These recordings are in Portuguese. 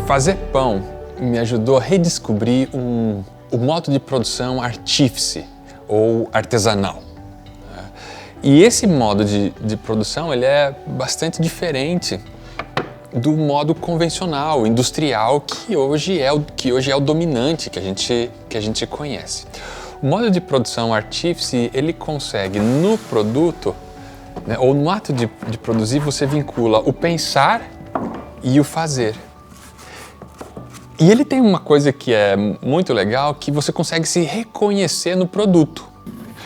Fazer pão me ajudou a redescobrir o modo de produção artífice ou artesanal. E esse modo de produção ele é bastante diferente do modo convencional, industrial, que hoje é o dominante que a gente conhece. O modo de produção artífice, ele consegue no produto, né, ou no ato de produzir, você vincula o pensar e o fazer. E ele tem uma coisa que é muito legal, que você consegue se reconhecer no produto.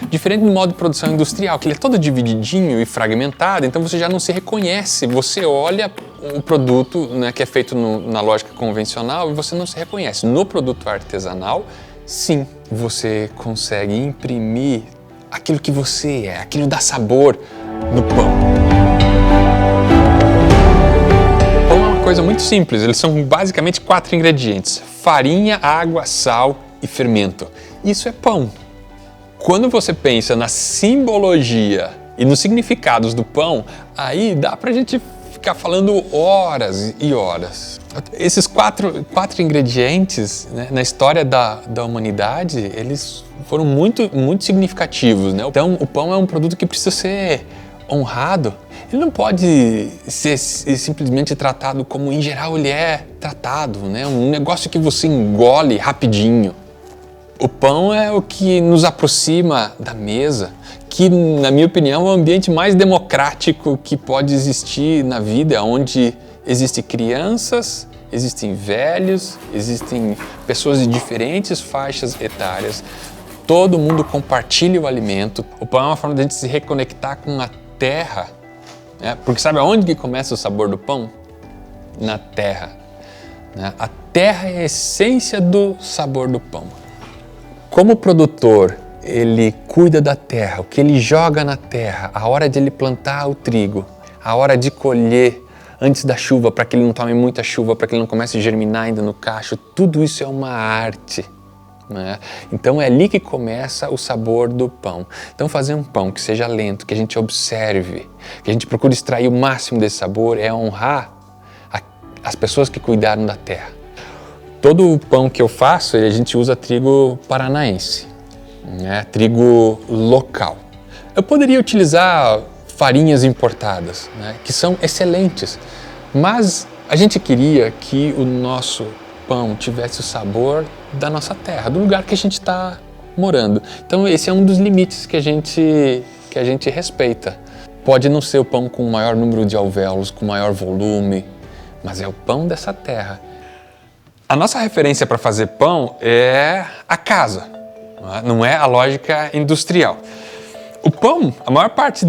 Diferente do modo de produção industrial, que ele é todo divididinho e fragmentado, então você já não se reconhece. Você olha o produto, né, que é feito na lógica convencional e você não se reconhece. No produto artesanal, sim, você consegue imprimir aquilo que você é, aquilo dá sabor no pão. O pão é uma coisa muito simples, eles são basicamente 4 ingredientes: farinha, água, sal e fermento. Isso é pão. Quando você pensa na simbologia e nos significados do pão, aí dá pra gente ficar falando horas e horas. Esses quatro ingredientes, né, na história da humanidade, eles foram muito significativos, né? Então o pão é um produto que precisa ser honrado. Ele não pode ser simplesmente tratado como em geral ele é tratado, né? Um negócio que você engole rapidinho. O pão é o que nos aproxima da mesa, que, na minha opinião, é o ambiente mais democrático que pode existir na vida, onde existem crianças, existem velhos, existem pessoas de diferentes faixas etárias, todo mundo compartilha o alimento. O pão é uma forma de a gente se reconectar com a terra, né? Porque sabe aonde que começa o sabor do pão? Na terra, né? A terra é a essência do sabor do pão. Como o produtor, ele cuida da terra, o que ele joga na terra, a hora de ele plantar o trigo, a hora de colher antes da chuva, para que ele não tome muita chuva, para que ele não comece a germinar ainda no cacho, tudo isso é uma arte, né? Então é ali que começa o sabor do pão. Então fazer um pão que seja lento, que a gente observe, que a gente procure extrair o máximo desse sabor, é honrar as pessoas que cuidaram da terra. Todo o pão que eu faço, a gente usa trigo paranaense, né? Trigo local. Eu poderia utilizar farinhas importadas, né? Que são excelentes, mas a gente queria que o nosso pão tivesse o sabor da nossa terra, do lugar que a gente está morando. Então esse é um dos limites que a gente respeita. Pode não ser o pão com o maior número de alvéolos, com maior volume, mas é o pão dessa terra. A nossa referência para fazer pão é a casa, não é a lógica industrial. O pão, a maior parte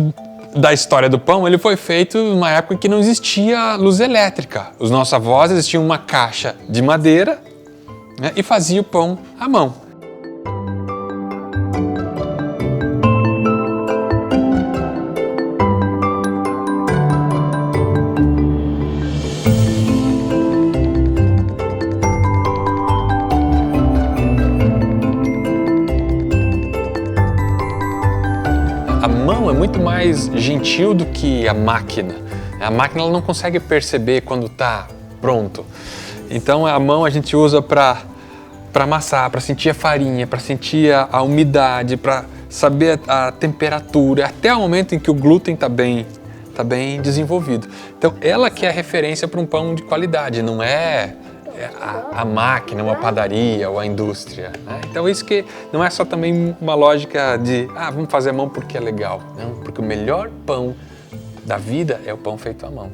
da história do pão, ele foi feito numa época em que não existia luz elétrica. Os nossos avós, eles tinham uma caixa de madeira, né, e faziam o pão à mão. A mão é muito mais gentil do que a máquina. A máquina ela não consegue perceber quando está pronto. Então a mão a gente usa para amassar, para sentir a farinha, para sentir a umidade, para saber a temperatura, até o momento em que o glúten está bem desenvolvido. Então ela que é a referência para um pão de qualidade, não é a máquina, uma padaria ou a indústria, né? Então isso que não é só também uma lógica de vamos fazer à mão porque é legal, não, porque o melhor pão da vida é o pão feito à mão.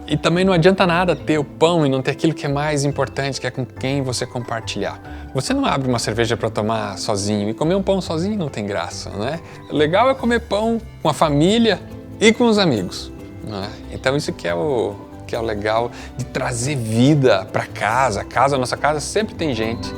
E também não adianta nada ter o pão e não ter aquilo que é mais importante, que é com quem você compartilhar. Você não abre uma cerveja para tomar sozinho, e comer um pão sozinho não tem graça, né? O legal é comer pão com a família e com os amigos, né? Então isso que é o legal de trazer vida para casa. A nossa casa sempre tem gente.